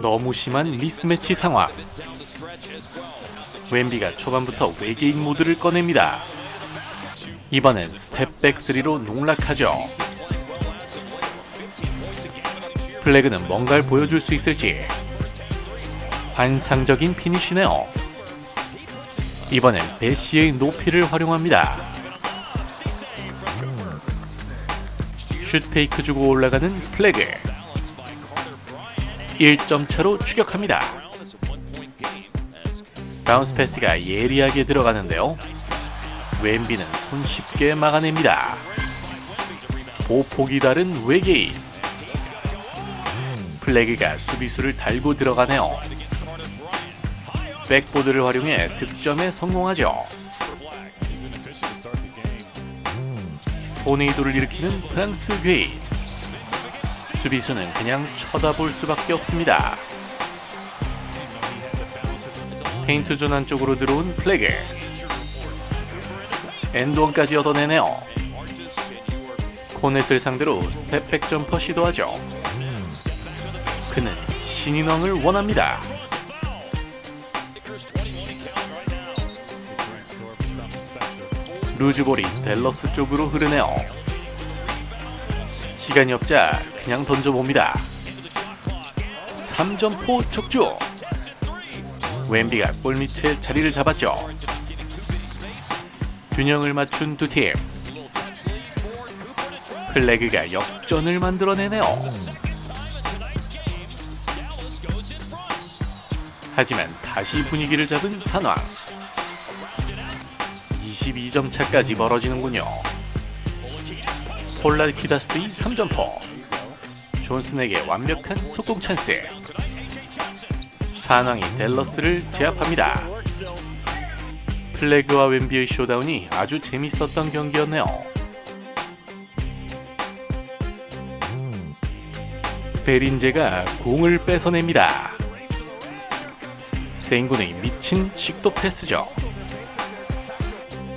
너무 심한 미스매치 상황. 웸비가 초반부터 외계인 모드를 꺼냅니다. 이번엔 스텝백 3로 농락하죠. 플래그는 뭔가를 보여줄 수 있을지. 환상적인 피니쉬네요. 이번엔 배시의 높이를 활용합니다. 슛 페이크 주고 올라가는 플래그. 1점 차로 추격합니다. 바운스 패스가 예리하게 들어가는데요. 웸비는 손쉽게 막아냅니다. 보폭이 다른 외계인. 플래그가 수비수를 달고 들어가네요. 백보드를 활용해 득점에 성공하죠. 토네이도를 일으키는 프랑스 괴인. 수비수는 그냥 쳐다볼 수밖에 없습니다. 페인트 존 안쪽으로 들어온 플래그. 엔드원까지 얻어내네요. 코넷을 상대로 스텝백 점퍼 시도하죠. 그는 신인왕을 원합니다. 루즈볼이 댈러스 쪽으로 흐르네요. 시간이 없자 그냥 던져봅니다. 3점포 적중. 웸비가 골밑에 자리를 잡았죠. 균형을 맞춘 두 팀. 플래그가 역전을 만들어내네요. 하지만 다시 분위기를 잡은 상황. 22점 차까지 벌어지는군요. 폴라키다스의 3점포. 존슨에게 완벽한 속공 찬스. 산왕이 댈러스를 제압합니다. 플래그와 웸비의 쇼다운이 아주 재밌었던 경기였네요. 베린제가 공을 뺏어냅니다. 생군의 미친 식도 패스죠.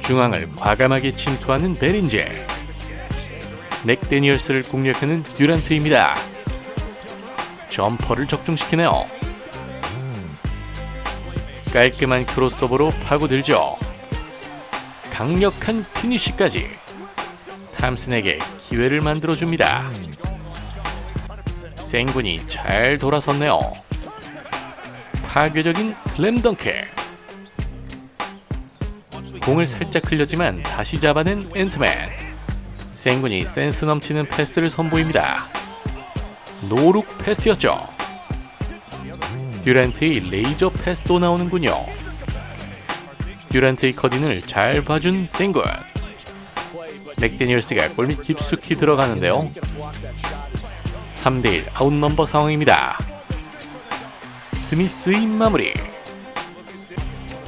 중앙을 과감하게 침투하는 베린제. 맥데니얼스를 공략하는 듀란트입니다. 점퍼를 적중시키네요. 깔끔한 크로스오버로 파고들죠. 강력한 피니쉬까지. 탐슨에게 기회를 만들어줍니다. 생군이 잘 돌아섰네요. 파괴적인 슬램덩크. 공을 살짝 흘렸지만 다시 잡아낸 앤트맨. 생군이 센스 넘치는 패스를 선보입니다. 노룩 패스였죠. 듀란트의 레이저 패스도 나오는군요. 듀란트의 커딘을 잘 봐준 생군. 맥데니얼스가 골밑 깊숙이 들어가는데요. 3대1 아웃넘버 상황입니다. 스미스의 마무리.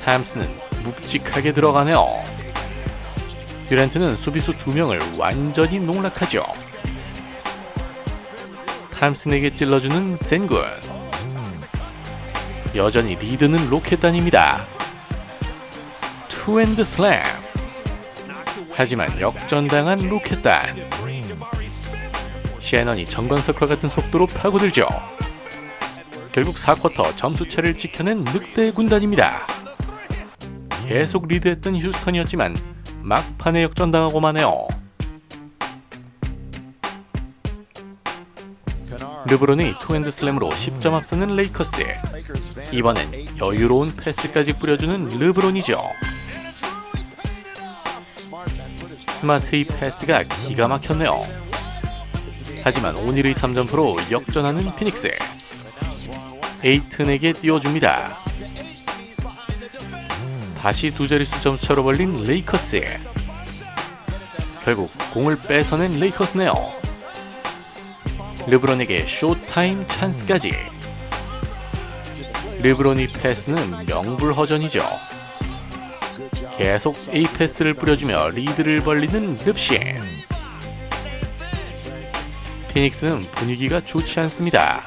탐슨은 묵직하게 들어가네요. 듀란트는 수비수 2명을 완전히 농락하죠. 탐슨에게 찔러주는 센군. 여전히 리드는 로켓단입니다. 투핸드 슬램. 하지만 역전당한 로켓단. 셰넌이 정관석과 같은 속도로 파고들죠. 결국 4쿼터 점수차를 지켜낸 늑대 군단입니다. 계속 리드했던 휴스턴이었지만 막판에 역전당하고 마네요. 르브론이 투핸드 슬램으로 10점 앞서는 레이커스. 이번엔 여유로운 패스까지 뿌려주는 르브론이죠. 스마트의 패스가 기가 막혔네요. 하지만 오닐의 3점프로 역전하는 피닉스. 에이튼에게 띄워줍니다. 다시 두 자릿수 점수차로 벌린 레이커스. 결국 공을 뺏어낸 레이커스네요. 르브론에게 쇼타임 찬스까지. 르브론의 패스는 명불허전이죠. 계속 A 패스를 뿌려주며 리드를 벌리는 릅신. 피닉스는 분위기가 좋지 않습니다.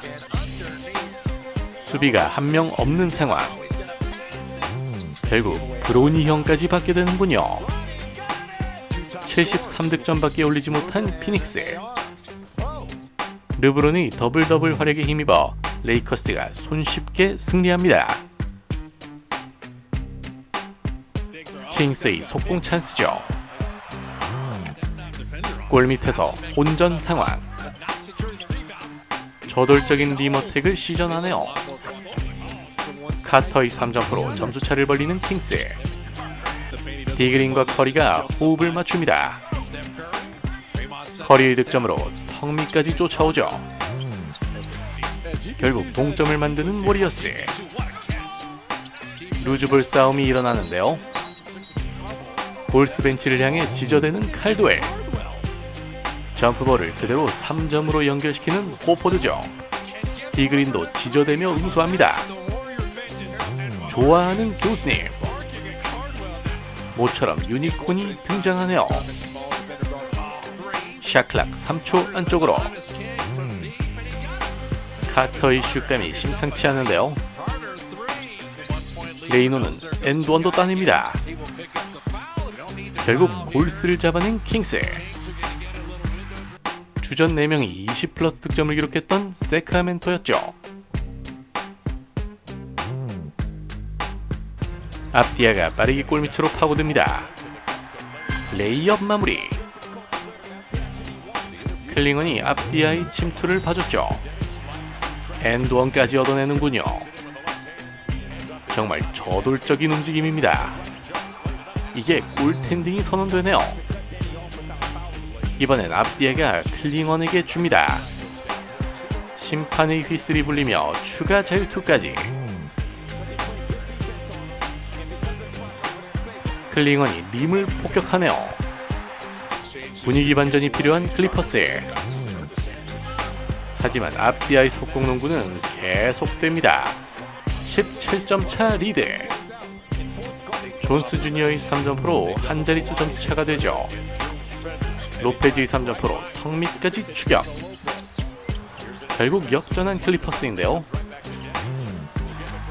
수비가 한 명 없는 상황. 결국 브로니 형까지 받게 되는군요. 73득점밖에 올리지 못한 피닉스. 르브론이 더블 활약에 힘입어 레이커스가 손쉽게 승리합니다. 킹스의 속공 찬스죠. 골 밑에서 혼전 상황. 저돌적인 리머텍을 시전하네요. 카터의 3점포로 점수차를 벌리는 킹스. 디그린과 커리가 호흡을 맞춥니다. 커리의 득점으로 턱 밑까지 쫓아오죠. 결국 동점을 만드는 워리어스. 루즈볼 싸움이 일어나는데요. 볼스 벤치를 향해 지저대는 칼도엘. 점프볼을 그대로 3점으로 연결시키는 호포드죠. 디그린도 지저대며 응수합니다. 좋아하는 교수님. 모처럼 유니콘이 등장하네요. 샷클락 3초 안쪽으로. 카터의 슛감이 심상치 않은데요. 레이노는 엔드원도 따냅니다. 결국 골스를 잡아낸 킹스. 주전 4명이 20플러스 득점을 기록했던 세크라멘토였죠. 압디아가 빠르게 골밑으로 파고듭니다. 레이업 마무리. 클링언이 압디아의 침투를 봐줬죠. 엔드원까지 얻어내는군요. 정말 저돌적인 움직임입니다. 이게 골텐딩이 선언되네요. 이번엔 압디아가 클링언에게 줍니다. 심판의 휘슬이 불리며 추가 자유투까지. 클링언이 림을 폭격하네요. 분위기 반전이 필요한 클리퍼스. 하지만 압디아의 속공 농구는 계속됩니다. 17점 차 리드. 존스 주니어의 3점포로 한 자릿수 점수차가 되죠. 로페즈의 3점포로 턱 밑까지 추격. 결국 역전한 클리퍼스인데요.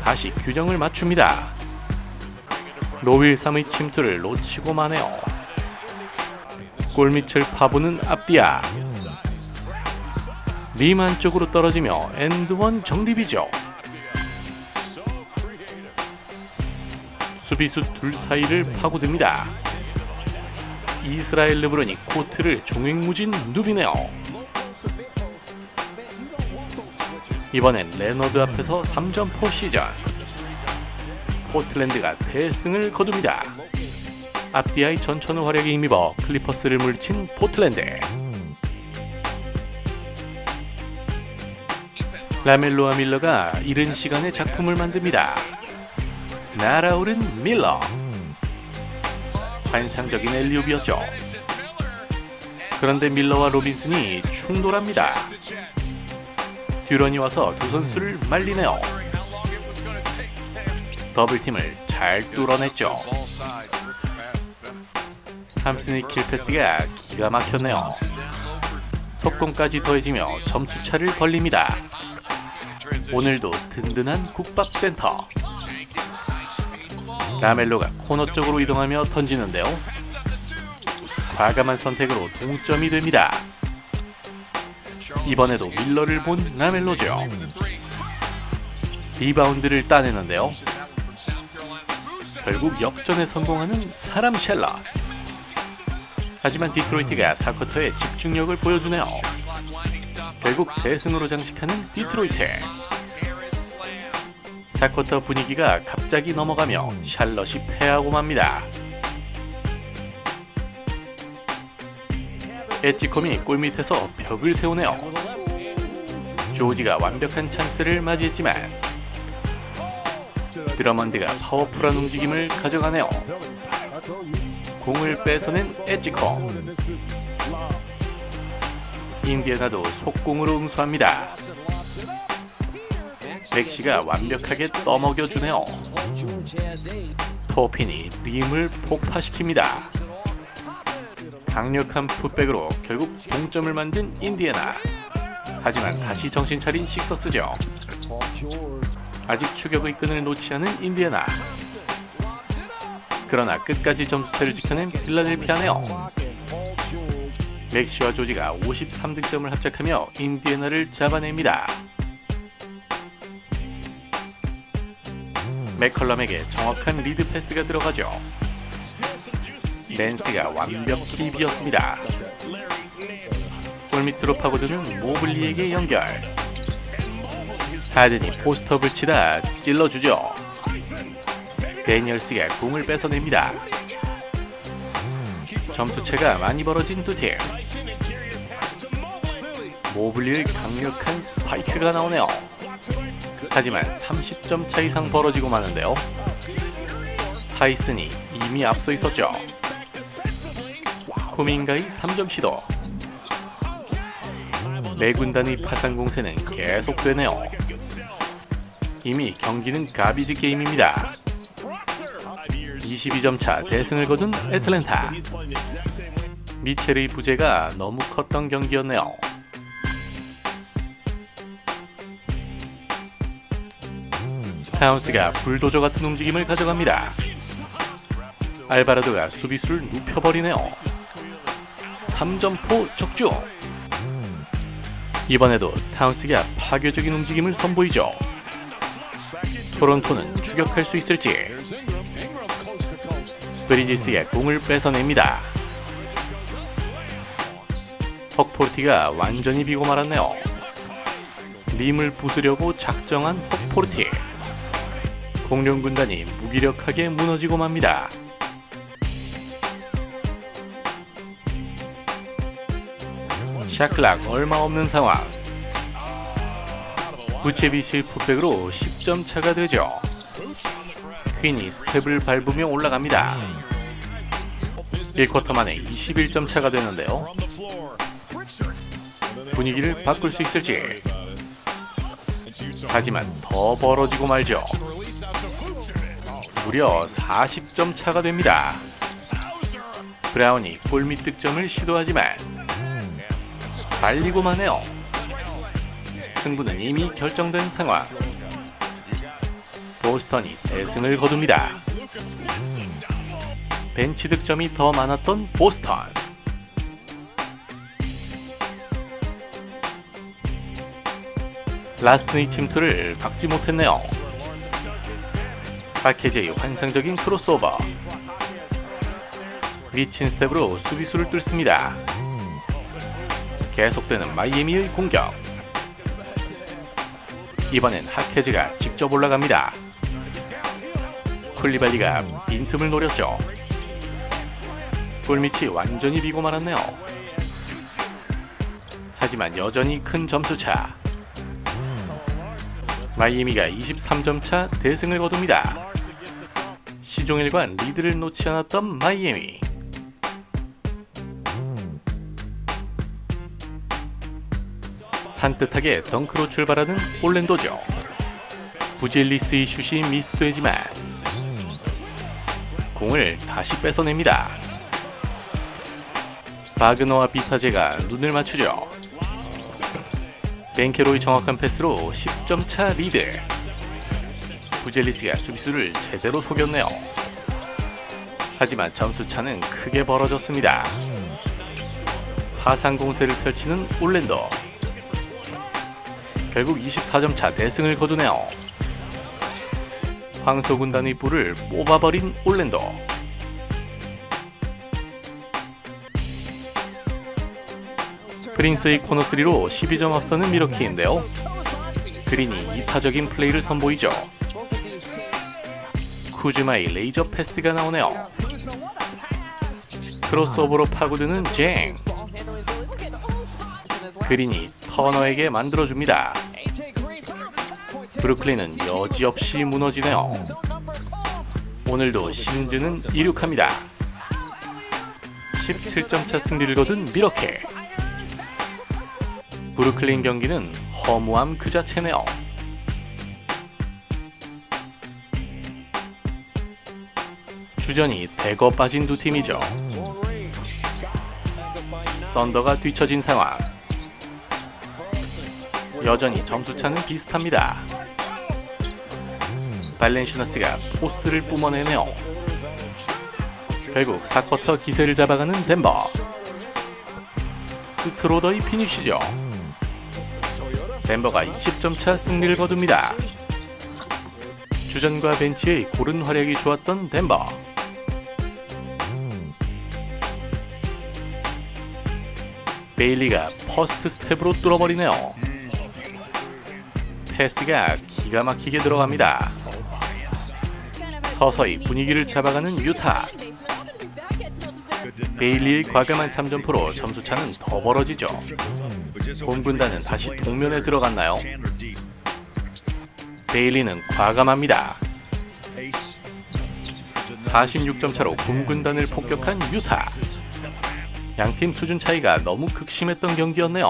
다시 균형을 맞춥니다. 로윌 3의 침투를 놓치고 마네요. 골밑을 파보는 압디아. 림 안쪽으로 떨어지며 엔드원 정립이죠. 수비수 둘 사이를 파고듭니다. 이스라엘 르브론이 코트를 종횡무진 누비네요. 이번엔 레너드 앞에서 3점포 시전. 포틀랜드가 대승을 거둡니다. 압디아의 전천후 활약에 힘입어 클리퍼스를 물리친 포틀랜드. 라멜로와 밀러가 이른 시간에 작품을 만듭니다. 날아오른 밀러. 환상적인 엘리옵이었죠. 그런데 밀러와 로빈슨이 충돌합니다. 듀런이 와서 두 선수를 말리네요. 더블팀을 잘 뚫어냈죠. 함슨의 킬패스가 기가 막혔네요. 속공까지 더해지며 점수차를 벌립니다. 오늘도 든든한 국밥센터. 라멜로가 코너 쪽으로 이동하며 던지는데요. 과감한 선택으로 동점이 됩니다. 이번에도 밀러를 본 라멜로죠. 리바운드를 따내는데요. 결국 역전에 성공하는 사람 셸러. 하지만 디트로이트가 4쿼터에 집중력을 보여주네요. 결국 대승으로 장식하는 디트로이트. 4쿼터 분위기가 갑자기 넘어가며 샬럿이 패하고 맙니다. 엣지컴이 골밑에서 벽을 세우네요. 조지가 완벽한 찬스를 맞이했지만 드러먼드가 파워풀한 움직임을 가져가네요. 공을 뺏어낸 엣지컴. 인디애나도 속공으로 응수합니다. 백시가 완벽하게 떠먹여주네요. 토핀이 림을 폭파시킵니다. 강력한 풋백으로 결국 동점을 만든 인디애나. 하지만 다시 정신 차린 식서스죠. 아직 추격의 끈을 놓지 않은 인디애나. 그러나 끝까지 점수차를 지켜낸 필라델피아네요. 맥시와 조지가 53득점을 합작하며 인디애나를 잡아냅니다. 맥컬럼에게 정확한 리드 패스가 들어가죠. 낸스가 완벽히 비었습니다. 골밑으로 파고드는 모블리에게 연결. 하든이 포스트업을 치다 찔러주죠. 데니얼스가 공을 뺏어냅니다. 점수차가 많이 벌어진 두 팀. 모블리의 강력한 스파이크가 나오네요. 하지만 30점 차 이상 벌어지고 마는데요. 타이슨이 이미 앞서 있었죠. 쿠민가의 3점 시도. 매군단의 파상 공세는 계속되네요. 이미 경기는 가비지 게임입니다. 22점 차 대승을 거둔 애틀랜타. 미첼의 부재가 너무 컸던 경기였네요. 타운스가 불도저 같은 움직임을 가져갑니다. 알바라도가 수비수를 눕혀버리네요. 3점포 적중. 이번에도 타운스가 파괴적인 움직임을 선보이죠. 토론토는 추격할 수 있을지. 브리지스가 공을 뺏어냅니다. 헉포르티가 완전히 비고 말았네요. 림을 부수려고 작정한 헉포르티. 공룡 군단이 무기력하게 무너지고 맙니다. 샤클락 얼마 없는 상황. 부체비치의 풋백으로 10점 차가 되죠. 퀸이 스텝을 밟으며 올라갑니다. 1쿼터 만에 21점 차가 되는데요. 분위기를 바꿀 수 있을지. 하지만 더 벌어지고 말죠. 무려 40점 차가 됩니다. 브라운이 골밑 득점을 시도하지만 발리고만 해요. 승부는 이미 결정된 상황. 보스턴이 대승을 거둡니다. 벤치 득점이 더 많았던 보스턴. 라스트의 침투를 막지 못했네요. 바케제의 환상적인 크로스오버. 미친 스텝으로 수비수를 뚫습니다. 계속되는 마이애미의 공격. 이번엔 하케즈가 직접 올라갑니다. 쿨리발리가 빈틈을 노렸죠. 골밑이 완전히 비고 말았네요. 하지만 여전히 큰 점수차. 마이애미가 23점 차 대승을 거둡니다. 시종일관 리드를 놓지 않았던 마이애미. 산뜻하게 덩크로 출발하는 올랜도죠. 부질리스의 슛이 미스되지만 공을 다시 뺏어냅니다. 바그너와 비타제가 눈을 맞추죠. 벤케로의 정확한 패스로 10점 차 리드. 부젤리스가 수비수를 제대로 속였네요. 하지만 점수차는 크게 벌어졌습니다. 파상 공세를 펼치는 올랜도. 결국 24점 차 대승을 거두네요. 황소군단의 뿔을 뽑아버린 올랜도. 프린스의 코너3로 12점 앞서는 미러키인데요. 그린이 이타적인 플레이를 선보이죠. 쿠즈마의 레이저 패스가 나오네요. 크로스오버로 파고드는 쟁. 그린이 터너에게 만들어줍니다. 브루클린은 여지없이 무너지네요. 오늘도 심즈는 이륙합니다. 17점 차 승리를 거둔 미러키. 브루클린 경기는 허무함 그 자체네요. 주전이 대거 빠진 두 팀이죠. 썬더가 뒤처진 상황. 여전히 점수차는 비슷합니다. 발렌슈나스가 포스를 뿜어내네요. 결국 4쿼터 기세를 잡아가는 덴버. 스트로더의 피니쉬죠. 덴버가 20점 차 승리를 거둡니다. 주전과 벤치의 고른 활약이 좋았던 덴버. 베일리가 퍼스트 스텝으로 뚫어버리네요. 패스가 기가 막히게 들어갑니다. 서서히 분위기를 잡아가는 유타. 베일리의 과감한 3점포로 점수차는 더 벌어지죠. 홈 군단은 다시 동면에 들어갔나요? 베일리는 과감합니다. 46점 차로 홈 군단을 폭격한 유타. 양팀 수준 차이가 너무 극심했던 경기였네요.